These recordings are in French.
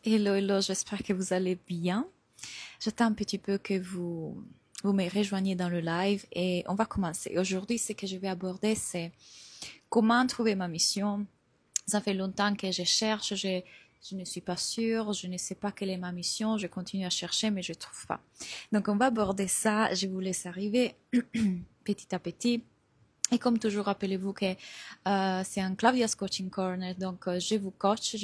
Hello, hello, j'espère que vous allez bien. J'attends un petit peu que vous me rejoigniez dans le live et on va commencer. Aujourd'hui, ce que je vais aborder, c'est comment trouver ma mission. Ça fait longtemps que je cherche, je ne suis pas sûre, je ne sais pas quelle est ma mission, je continue à chercher, mais je ne trouve pas. Donc, on va aborder ça, je vous laisse arriver petit à petit. Et comme toujours, rappelez-vous que c'est un Clavia's Coaching Corner, donc je vous coach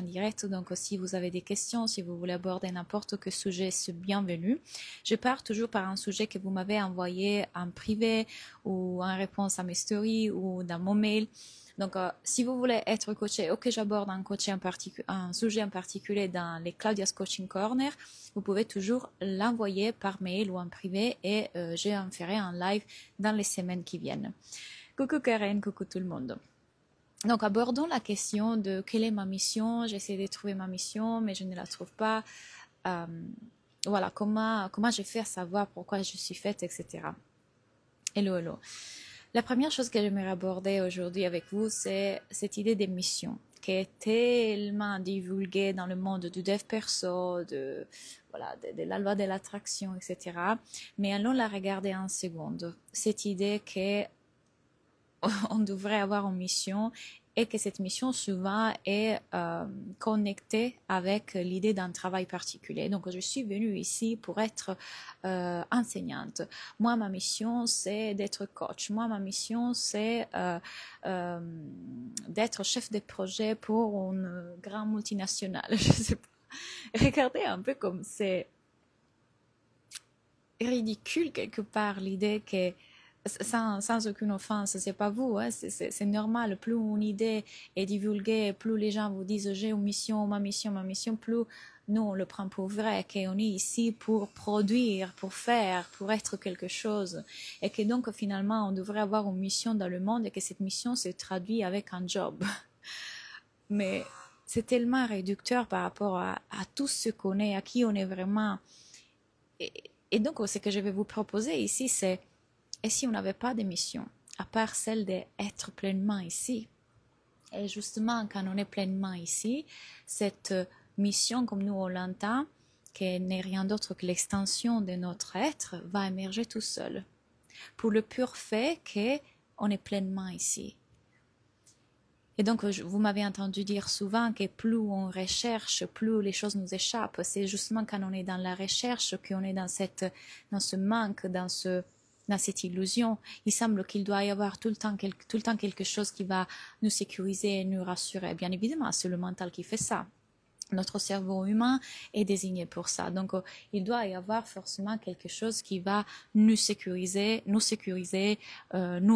en direct. Donc si vous avez des questions, si vous voulez aborder n'importe quel sujet, c'est bienvenu. Je pars toujours par un sujet que vous m'avez envoyé en privé ou en réponse à mes stories ou dans mon mail. Donc, si vous voulez être coaché ou que j'aborde un sujet en particulier dans les Claudia's Coaching Corner, vous pouvez toujours l'envoyer par mail ou en privé et je en ferai un live dans les semaines qui viennent. Coucou Karen, coucou tout le monde. Donc, abordons la question de quelle est ma mission. J'essaie de trouver ma mission, mais je ne la trouve pas. Euh, voilà, comment je fais savoir pourquoi je suis faite, etc. Hello, hello. La première chose que j'aimerais aborder aujourd'hui avec vous, c'est cette idée de mission qui est tellement divulguée dans le monde du dev perso, de la loi de l'attraction, etc. Mais allons la regarder en seconde. Cette idée qu'on devrait avoir une mission et que cette mission souvent est connectée avec l'idée d'un travail particulier. Donc je suis venue ici pour être enseignante. Moi, ma mission, c'est d'être coach. Moi, ma mission, c'est d'être chef de projet pour une grande multinationale. Je sais pas. Regardez un peu comme c'est ridicule quelque part l'idée que sans aucune offense, c'est pas vous, hein, c'est normal. Plus une idée est divulguée, plus les gens vous disent j'ai une mission, ma mission, plus nous on le prend pour vrai, qu'on est ici pour produire, pour faire, pour être quelque chose. Et que donc finalement on devrait avoir une mission dans le monde et que cette mission se traduit avec un job. Mais c'est tellement réducteur par rapport à tout ce qu'on est, à qui on est vraiment. Et, et donc ce que je vais vous proposer ici, c'est et si on n'avait pas de mission, à part celle d'être pleinement ici? Et justement, quand on est pleinement ici, cette mission, comme nous on l'entend, qui n'est rien d'autre que l'extension de notre être, va émerger tout seul. Pour le pur fait qu'on est pleinement ici. Et donc, vous m'avez entendu dire souvent que plus on recherche, plus les choses nous échappent. C'est justement quand on est dans la recherche qu'on est dans ce manque, dans cette illusion. Il semble qu'il doit y avoir tout le temps quelque chose qui va nous sécuriser et nous rassurer. Bien évidemment, c'est le mental qui fait ça. Notre cerveau humain est désigné pour ça. Donc, il doit y avoir forcément quelque chose qui va nous sécuriser, nous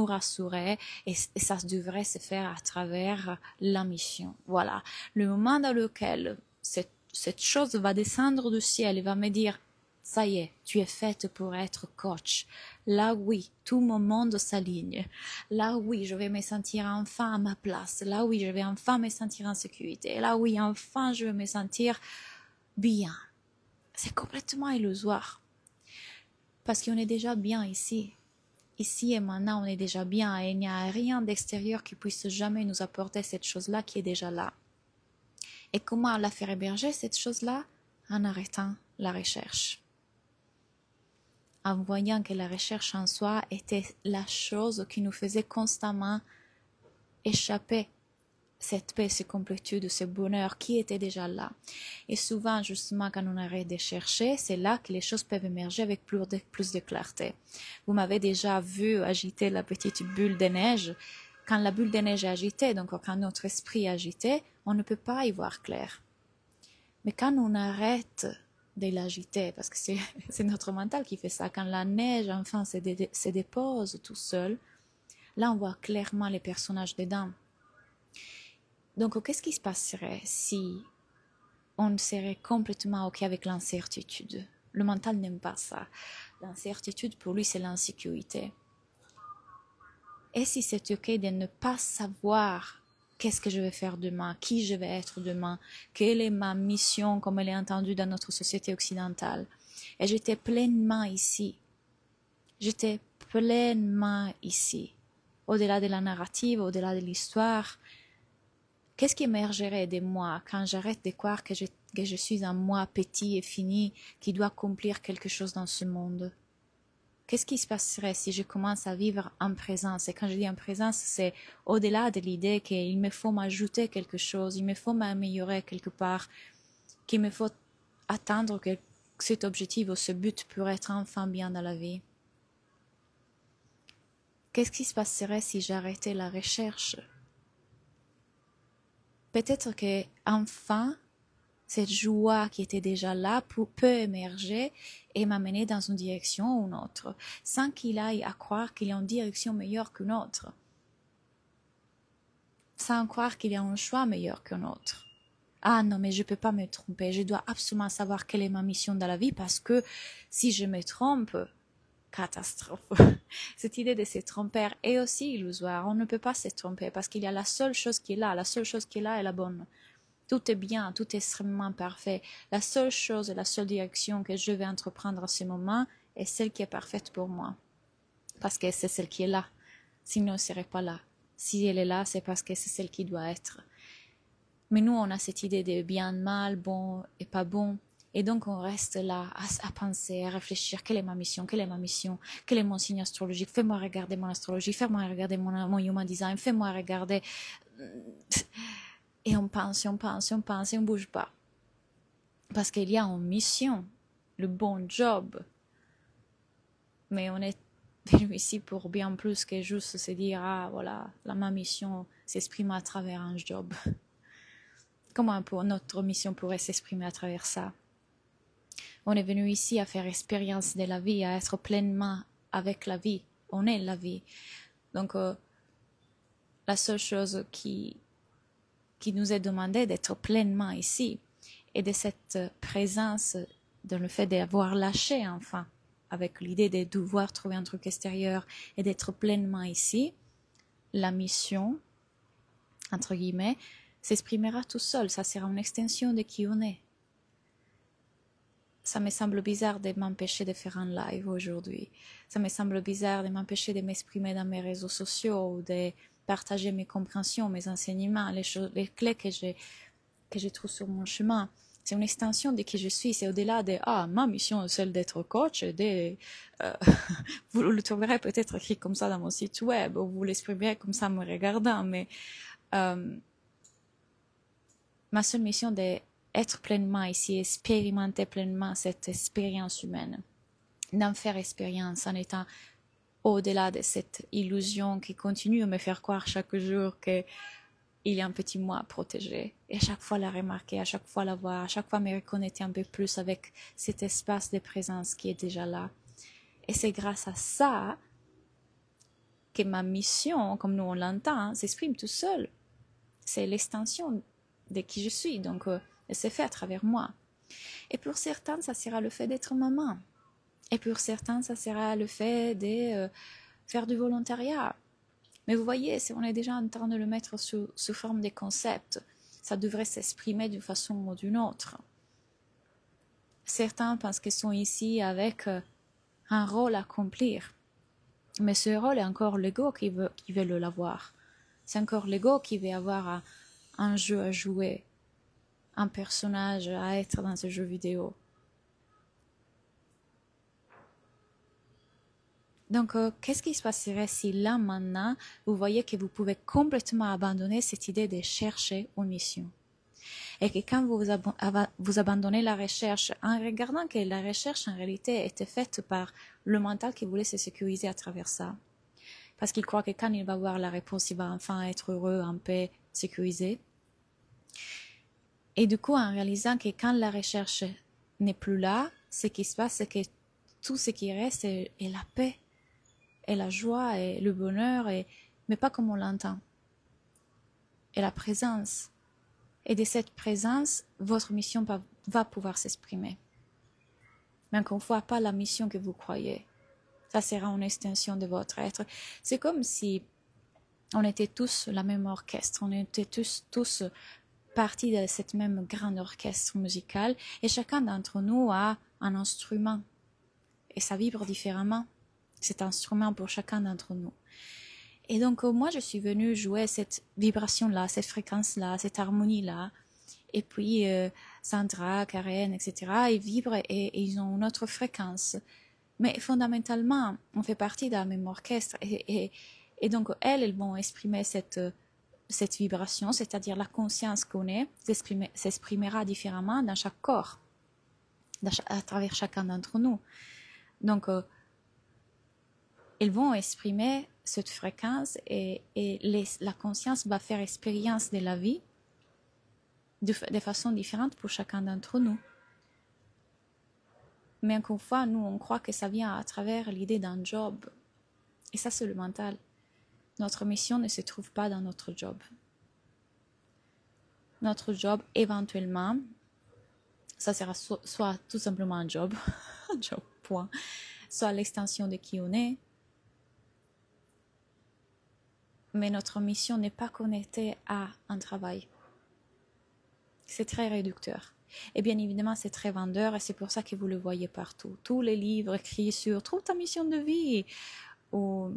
rassurer, et ça devrait se faire à travers la mission. Voilà. Le moment dans lequel cette chose va descendre du ciel et va me dire ça y est, tu es faite pour être coach. Là, oui, tout mon monde s'aligne. Là, oui, je vais me sentir enfin à ma place. Là, oui, je vais enfin me sentir en sécurité. Là, oui, enfin, je vais me sentir bien. C'est complètement illusoire. Parce qu'on est déjà bien ici. Ici et maintenant, on est déjà bien et il n'y a rien d'extérieur qui puisse jamais nous apporter cette chose-là qui est déjà là. Et comment la faire héberger, cette chose-là? En arrêtant la recherche. En voyant que la recherche en soi était la chose qui nous faisait constamment échapper cette paix, cette complétude, ce bonheur qui était déjà là. Et souvent, justement, quand on arrête de chercher, c'est là que les choses peuvent émerger avec plus de clarté. Vous m'avez déjà vu agiter la petite bulle de neige. Quand la bulle de neige est agitée, donc quand notre esprit est agité, on ne peut pas y voir clair. Mais quand on arrête de l'agiter, parce que c'est notre mental qui fait ça. Quand la neige, enfin, se dépose tout seul, là, on voit clairement les personnages dedans. Donc, qu'est-ce qui se passerait si on serait complètement OK avec l'incertitude? Le mental n'aime pas ça. L'incertitude, pour lui, c'est l'insécurité. Et si c'est OK de ne pas savoir qu'est-ce que je vais faire demain, qui je vais être demain, quelle est ma mission comme elle est entendue dans notre société occidentale. Et j'étais pleinement ici. J'étais pleinement ici. Au-delà de la narrative, au-delà de l'histoire, Qu'est-ce qui émergerait de moi quand j'arrête de croire que je suis un moi petit et fini qui doit accomplir quelque chose dans ce monde? Qu'est-ce qui se passerait si je commence à vivre en présence? Et quand je dis en présence, c'est au-delà de l'idée qu'il me faut m'ajouter quelque chose, il me faut m'améliorer quelque part, qu'il me faut atteindre que cet objectif ou ce but pour être enfin bien dans la vie. Qu'est-ce qui se passerait si j'arrêtais la recherche? Peut-être que enfin cette joie qui était déjà là peut émerger et m'amener dans une direction ou une autre, sans qu'il aille à croire qu'il y a une direction meilleure qu'une autre, sans croire qu'il y a un choix meilleur qu'un autre. Ah non, mais je ne peux pas me tromper, je dois absolument savoir quelle est ma mission dans la vie parce que si je me trompe, catastrophe. Cette idée de se tromper est aussi illusoire, on ne peut pas se tromper parce qu'il y a la seule chose qui est là, la seule chose qui est là est la bonne. Tout est bien, tout est extrêmement parfait. La seule chose et la seule direction que je vais entreprendre à ce moment est celle qui est parfaite pour moi. Parce que c'est celle qui est là. Sinon, elle ne serait pas là. Si elle est là, c'est parce que c'est celle qui doit être. Mais nous, on a cette idée de bien, mal, bon et pas bon. Et donc, on reste là à penser, à réfléchir. Quelle est ma mission? Quelle est ma mission? Quel est mon signe astrologique? Fais-moi regarder mon astrologie. Fais-moi regarder mon human design. Fais-moi regarder... Et on pense, et on bouge pas. Parce qu'il y a une mission, le bon job. Mais on est venu ici pour bien plus que juste se dire, ah voilà, ma mission s'exprime à travers un job. Comment notre mission pourrait s'exprimer à travers ça? On est venu ici à faire expérience de la vie, à être pleinement avec la vie. On est la vie. Donc, la seule chose qui nous est demandé d'être pleinement ici et de cette présence, de le fait d'avoir lâché enfin, avec l'idée de devoir trouver un truc extérieur et d'être pleinement ici, la mission, entre guillemets, s'exprimera tout seul, ça sera une extension de qui on est. Ça me semble bizarre de m'empêcher de faire un live aujourd'hui. Ça me semble bizarre de m'empêcher de m'exprimer dans mes réseaux sociaux ou de partager mes compréhensions, mes enseignements, les clés que je trouve sur mon chemin. C'est une extension de qui je suis. C'est au-delà de ma mission est celle d'être coach. Vous le trouverez peut-être écrit comme ça dans mon site web ou vous l'exprimerez comme ça en me regardant. Mais ma seule mission est d'être pleinement ici, expérimenter pleinement cette expérience humaine, d'en faire expérience en étant au-delà de cette illusion qui continue à me faire croire chaque jour qu'il y a un petit moi à protéger. Et à chaque fois la remarquer, à chaque fois la voir, à chaque fois me reconnecter un peu plus avec cet espace de présence qui est déjà là. Et c'est grâce à ça que ma mission, comme nous on l'entend, s'exprime tout seul. C'est l'extension de qui je suis, donc elle s'est fait à travers moi. Et pour certains, ça sera le fait d'être maman. Et pour certains, ça sera le fait de faire du volontariat. Mais vous voyez, si on est déjà en train de le mettre sous forme de concepts, ça devrait s'exprimer d'une façon ou d'une autre. Certains pensent qu'ils sont ici avec un rôle à accomplir. Mais ce rôle est encore l'ego qui veut l'avoir. C'est encore l'ego qui veut avoir un jeu à jouer, un personnage à être dans ce jeu vidéo. Donc, qu'est-ce qui se passerait si là, maintenant, vous voyez que vous pouvez complètement abandonner cette idée de chercher une mission? Et que quand vous abandonnez la recherche, en regardant que la recherche, en réalité, était faite par le mental qui voulait se sécuriser à travers ça. Parce qu'il croit que quand il va avoir la réponse, il va enfin être heureux, en paix, sécurisé. Et du coup, en réalisant que quand la recherche n'est plus là, ce qui se passe, c'est que tout ce qui reste est la paix, et la joie, et le bonheur, mais pas comme on l'entend. Et la présence. Et de cette présence, votre mission va pouvoir s'exprimer. Mais encore une fois, pas la mission que vous croyez. Ça sera une extension de votre être. C'est comme si on était tous la même orchestre, on était tous partie de cette même grand orchestre musical, et chacun d'entre nous a un instrument, et ça vibre différemment, cet instrument pour chacun d'entre nous. Et donc, moi, je suis venue jouer cette vibration-là, cette fréquence-là, cette harmonie-là. Et puis, Sandra, Karen, etc., ils vibrent et ils ont une autre fréquence. Mais fondamentalement, on fait partie d'un même orchestre. Et donc, elles vont exprimer cette vibration, c'est-à-dire la conscience qu'on est, s'exprimera différemment dans chaque corps, à travers chacun d'entre nous. Donc, ils vont exprimer cette fréquence et la conscience va faire expérience de la vie de façon différente pour chacun d'entre nous. Mais encore une fois, nous, on croit que ça vient à travers l'idée d'un job. Et ça, c'est le mental. Notre mission ne se trouve pas dans notre job. Notre job, éventuellement, ça sera soit tout simplement un job, un job, point, soit l'extension de qui on est. Mais notre mission n'est pas connectée à un travail. C'est très réducteur. Et bien évidemment, c'est très vendeur et c'est pour ça que vous le voyez partout. Tous les livres écrits sur « Trouve ta mission de vie » ou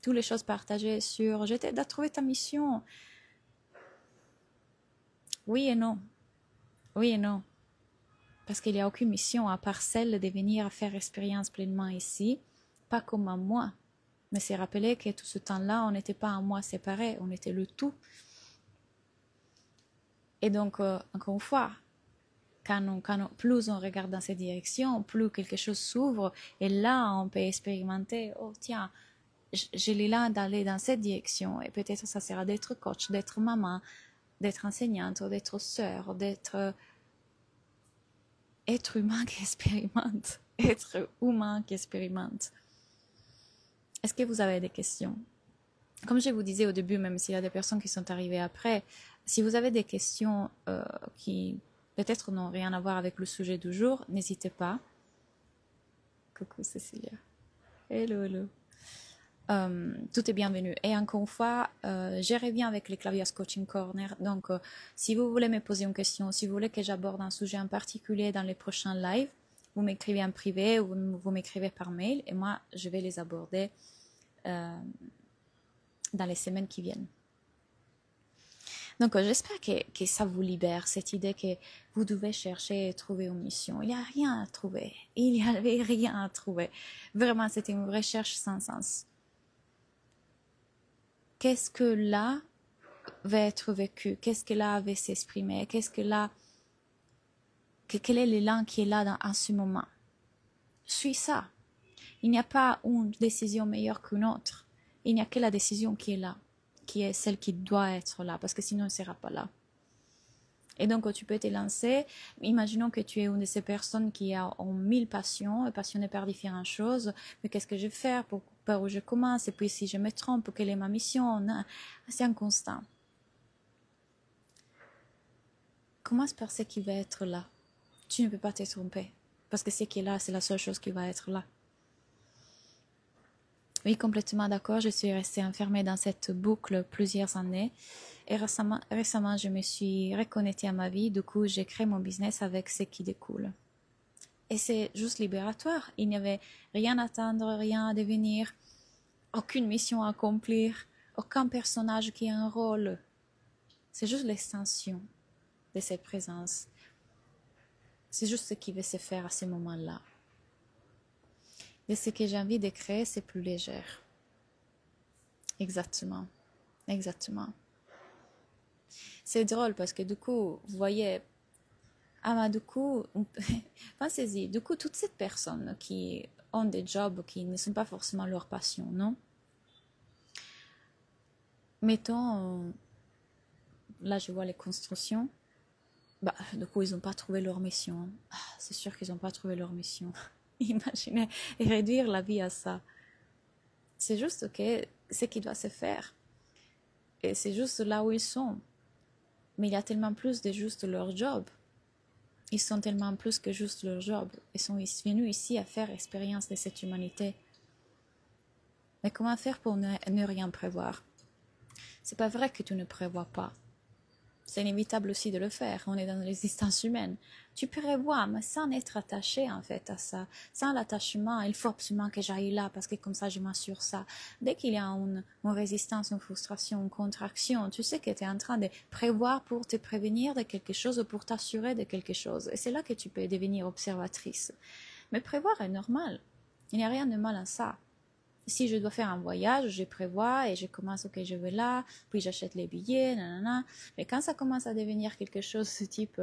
toutes les choses partagées sur « Je t'aide à trouver ta mission ». Oui et non. Oui et non. Parce qu'il n'y a aucune mission à part celle de venir faire expérience pleinement ici, pas comme un moi. Mais c'est rappeler que tout ce temps-là, on n'était pas un moi séparé, on était le tout. Et donc, encore une fois, plus on regarde dans cette direction, plus quelque chose s'ouvre, et là, on peut expérimenter, oh tiens, j'ai l'élan d'aller dans cette direction, et peut-être ça sera d'être coach, d'être maman, d'être enseignante, d'être sœur, d'être être humain qui expérimente, être humain qui expérimente. Est-ce que vous avez des questions? Comme je vous disais au début, même s'il y a des personnes qui sont arrivées après, si vous avez des questions qui peut-être n'ont rien à voir avec le sujet du jour, n'hésitez pas. Coucou Cécilia. Hello, hello. Tout est bienvenu. Et encore une fois, je reviens avec les Clavias Coaching Corner. Donc, si vous voulez me poser une question, si vous voulez que j'aborde un sujet en particulier dans les prochains lives, vous m'écrivez en privé ou vous m'écrivez par mail et moi, je vais les aborder dans les semaines qui viennent. Donc, j'espère que ça vous libère, cette idée que vous devez chercher et trouver une mission. Il n'y a rien à trouver. Il n'y avait rien à trouver. Vraiment, c'était une recherche sans sens. Qu'est-ce que là va être vécu? Qu'est-ce que là va s'exprimer? Qu'est-ce que là... Quel est l'élan qui est là en ce moment? Suis ça. Il n'y a pas une décision meilleure qu'une autre. Il n'y a que la décision qui est là, qui est celle qui doit être là, parce que sinon, elle ne sera pas là. Et donc, tu peux te lancer. Imaginons que tu es une de ces personnes qui ont 1000 passions, passionnées par différentes choses. Mais qu'est-ce que je vais faire? Par où je commence? Et puis, si je me trompe, quelle est ma mission? C'est inconstant. Commence par ce qui va être là. Tu ne peux pas te tromper. Parce que ce qui est là, c'est la seule chose qui va être là. Oui, complètement d'accord. Je suis restée enfermée dans cette boucle plusieurs années. Et récemment, je me suis reconnectée à ma vie. Du coup, j'ai créé mon business avec ce qui découle. Et c'est juste libératoire. Il n'y avait rien à attendre, rien à devenir, aucune mission à accomplir, aucun personnage qui a un rôle. C'est juste l'extension de cette présence. C'est juste ce qui va se faire à ce moment-là. Et ce que j'ai envie de créer, c'est plus léger. Exactement. Exactement. C'est drôle parce que du coup, vous voyez, du coup, pensez-y, du coup, toutes ces personnes qui ont des jobs qui ne sont pas forcément leur passion, non? Mettons, là je vois les constructions, du coup, ils n'ont pas trouvé leur mission. C'est sûr qu'ils n'ont pas trouvé leur mission. Imaginez, et réduire la vie à ça. C'est juste ce qui doit se faire. Et c'est juste là où ils sont. Mais il y a tellement plus de juste leur job. Ils sont tellement plus que juste leur job. Ils sont venus ici à faire expérience de cette humanité. Mais comment faire pour ne rien prévoir? C'est pas vrai que tu ne prévois pas. C'est inévitable aussi de le faire, on est dans l'existence humaine. Tu prévois, mais sans être attaché en fait à ça, sans l'attachement, il faut absolument que j'aille là parce que comme ça je m'assure ça. Dès qu'il y a une résistance, une frustration, une contraction, tu sais que tu es en train de prévoir pour te prévenir de quelque chose ou pour t'assurer de quelque chose. Et c'est là que tu peux devenir observatrice. Mais prévoir est normal, il n'y a rien de mal à ça. Si je dois faire un voyage, je prévois et je commence, ok, je vais là, puis j'achète les billets, nanana. Mais quand ça commence à devenir quelque chose de type,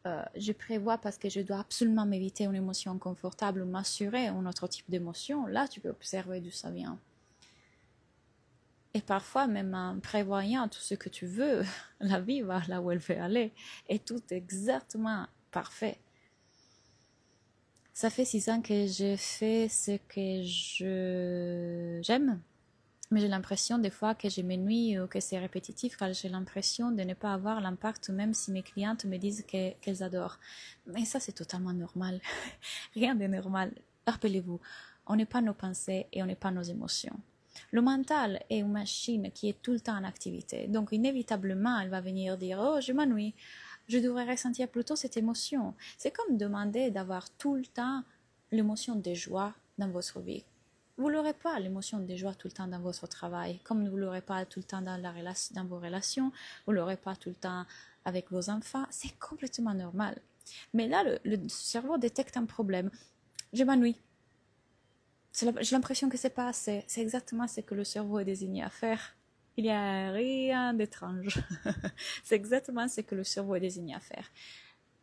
je prévois parce que je dois absolument m'éviter une émotion inconfortable ou m'assurer un autre type d'émotion, là, tu peux observer d'où ça vient. Et parfois, même en prévoyant tout ce que tu veux, la vie va là où elle veut aller. Et tout est exactement parfait. Ça fait 6 ans que je fais ce que j'aime, mais j'ai l'impression des fois que je m'ennuie ou que c'est répétitif, car j'ai l'impression de ne pas avoir l'impact même si mes clientes me disent qu'elles adorent. Mais ça, c'est totalement normal. Rien de normal. Rappelez-vous, on n'est pas nos pensées et on n'est pas nos émotions. Le mental est une machine qui est tout le temps en activité. Donc, inévitablement, elle va venir dire « Oh, je m'ennuie ». Je devrais ressentir plutôt cette émotion. C'est comme demander d'avoir tout le temps l'émotion de joie dans votre vie. Vous n'aurez pas l'émotion de joie tout le temps dans votre travail, comme vous ne l'aurez pas tout le temps dans vos relations, vous ne l'aurez pas tout le temps avec vos enfants. C'est complètement normal. Mais là, le cerveau détecte un problème. Je m'ennuie. J'ai l'impression que c'est pas assez. C'est exactement ce que le cerveau est désigné à faire. Il n'y a rien d'étrange. C'est exactement ce que le cerveau est désigné à faire.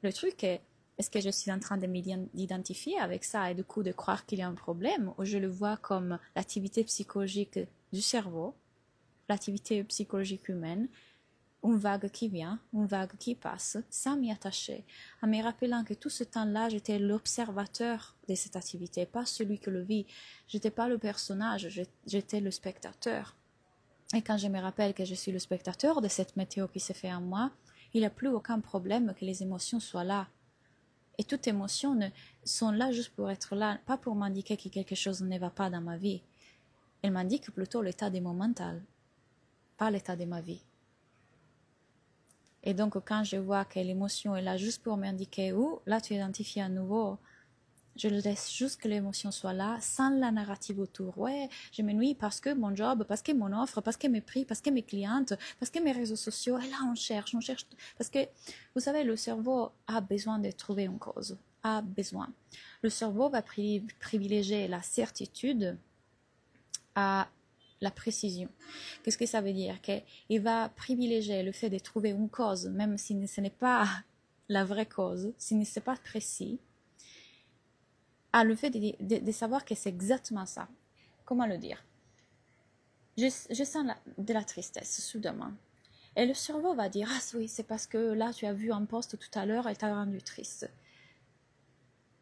Le truc est-ce que je suis en train de m'identifier avec ça et du coup de croire qu'il y a un problème, ou je le vois comme l'activité psychologique du cerveau, l'activité psychologique humaine, une vague qui vient, une vague qui passe, sans m'y attacher, en me rappelant que tout ce temps-là, j'étais l'observateur de cette activité, pas celui que le vit. J'étais pas le personnage, j'étais le spectateur. Et quand je me rappelle que je suis le spectateur de cette météo qui se fait en moi, il n'y a plus aucun problème que les émotions soient là. Et toutes émotions sont là juste pour être là, pas pour m'indiquer que quelque chose ne va pas dans ma vie. Elles m'indiquent plutôt l'état de mon mental, pas l'état de ma vie. Et donc, quand je vois que l'émotion est là juste pour m'indiquer où, là tu identifies à nouveau. Je laisse juste que l'émotion soit là, sans la narrative autour. Ouais, je m'ennuie parce que mon job, parce que mon offre, parce que mes prix, parce que mes clientes, parce que mes réseaux sociaux. Et là, on cherche. Parce que, vous savez, le cerveau a besoin de trouver une cause. A besoin. Le cerveau va privilégier la certitude à la précision. Qu'est-ce que ça veut dire? Qu'il va privilégier le fait de trouver une cause, même si ce n'est pas la vraie cause, si ce n'est pas précis, à le fait de savoir que c'est exactement ça. Comment le dire? Je sens de la tristesse, soudainement. Et le cerveau va dire, ah oui, c'est parce que là, tu as vu un post tout à l'heure et t'a rendu triste.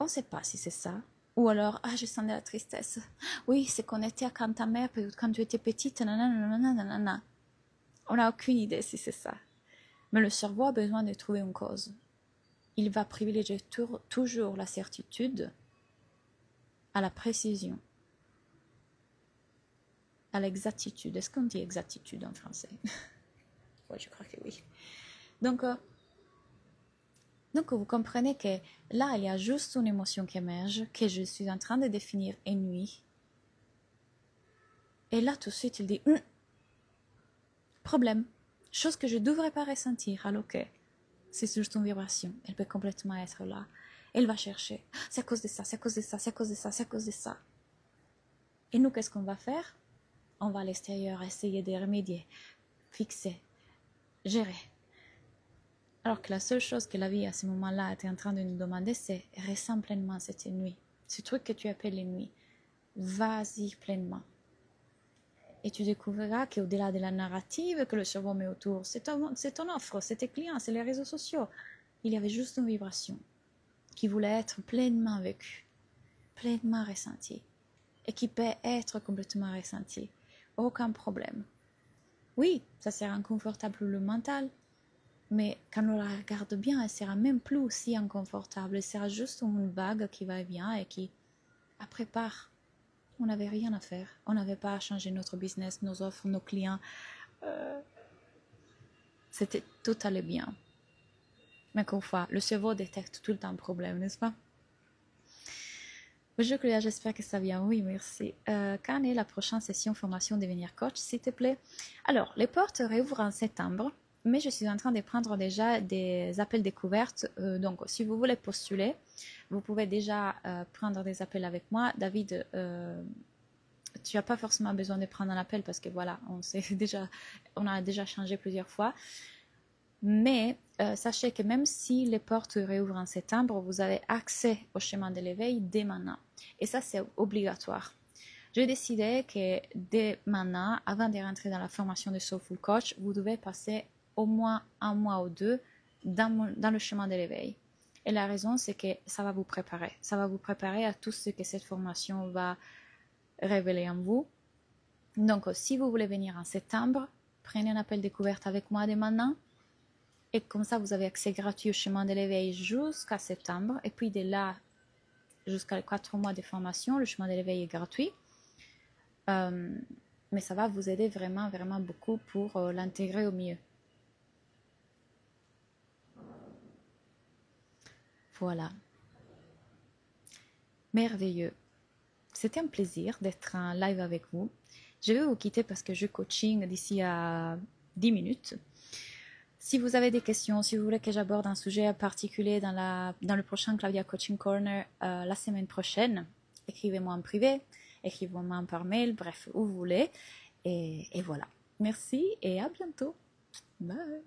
On ne sait pas si c'est ça. Ou alors, ah, je sens de la tristesse. Oui, c'est qu'on était quand ta mère, quand tu étais petite, nanana. On n'a aucune idée si c'est ça. Mais le cerveau a besoin de trouver une cause. Il va privilégier toujours la certitude à la précision, à l'exactitude. Est-ce qu'on dit exactitude en français? Oui, je crois que oui. Donc, vous comprenez que là, il y a juste une émotion qui émerge, que je suis en train de définir ennui. Et là, tout de suite, il dit problème, chose que je ne devrais pas ressentir. Alors que c'est juste une vibration. Elle peut complètement être là. Elle va chercher. C'est à cause de ça, c'est à cause de ça, c'est à cause de ça, c'est à cause de ça. Et nous, qu'est-ce qu'on va faire? On va à l'extérieur essayer de remédier, fixer, gérer. Alors que la seule chose que la vie à ce moment-là était en train de nous demander, c'est ressens pleinement cette nuit. Ce truc que tu appelles les nuits. Vas-y pleinement. Et tu découvriras qu'au-delà de la narrative que le cerveau met autour, c'est ton offre, c'est tes clients, c'est les réseaux sociaux. Il y avait juste une vibration qui voulait être pleinement vécue, pleinement ressentie, et qui peut être complètement ressentie. Aucun problème. Oui, ça sera inconfortable pour le mental, mais quand on la regarde bien, elle sera même plus aussi inconfortable. Elle sera juste une vague qui va et vient et qui, après, part. On n'avait rien à faire. On n'avait pas à changer notre business, nos offres, nos clients. C'était tout allait bien. Mais encore une fois, le cerveau détecte tout le temps le problème, n'est-ce pas? Bonjour Claudia, j'espère que ça vient. Oui, merci. Quand est la prochaine session formation devenir coach, s'il te plaît? Alors, les portes réouvrent en septembre, mais je suis en train de prendre déjà des appels découvertes. Donc, si vous voulez postuler, vous pouvez déjà prendre des appels avec moi. David, tu n'as pas forcément besoin de prendre un appel parce que voilà, on a déjà changé plusieurs fois. Mais sachez que même si les portes réouvrent en septembre, vous avez accès au chemin de l'éveil dès maintenant. Et ça, c'est obligatoire. J'ai décidé que dès maintenant, avant de rentrer dans la formation de Soulful Coach, vous devez passer au moins un mois ou deux dans le chemin de l'éveil. Et la raison, c'est que ça va vous préparer. Ça va vous préparer à tout ce que cette formation va révéler en vous. Donc, si vous voulez venir en septembre, prenez un appel découverte avec moi dès maintenant. Et comme ça, vous avez accès gratuit au chemin de l'éveil jusqu'à septembre. Et puis de là, jusqu'à les 4 mois de formation, le chemin de l'éveil est gratuit. Mais ça va vous aider vraiment, vraiment beaucoup pour l'intégrer au mieux. Voilà. Merveilleux. C'était un plaisir d'être en live avec vous. Je vais vous quitter parce que je coaching d'ici à 10 minutes. Si vous avez des questions, si vous voulez que j'aborde un sujet particulier dans le prochain Claudia Coaching Corner la semaine prochaine, écrivez-moi en privé, écrivez-moi par mail, bref, où vous voulez. Et voilà. Merci et à bientôt. Bye.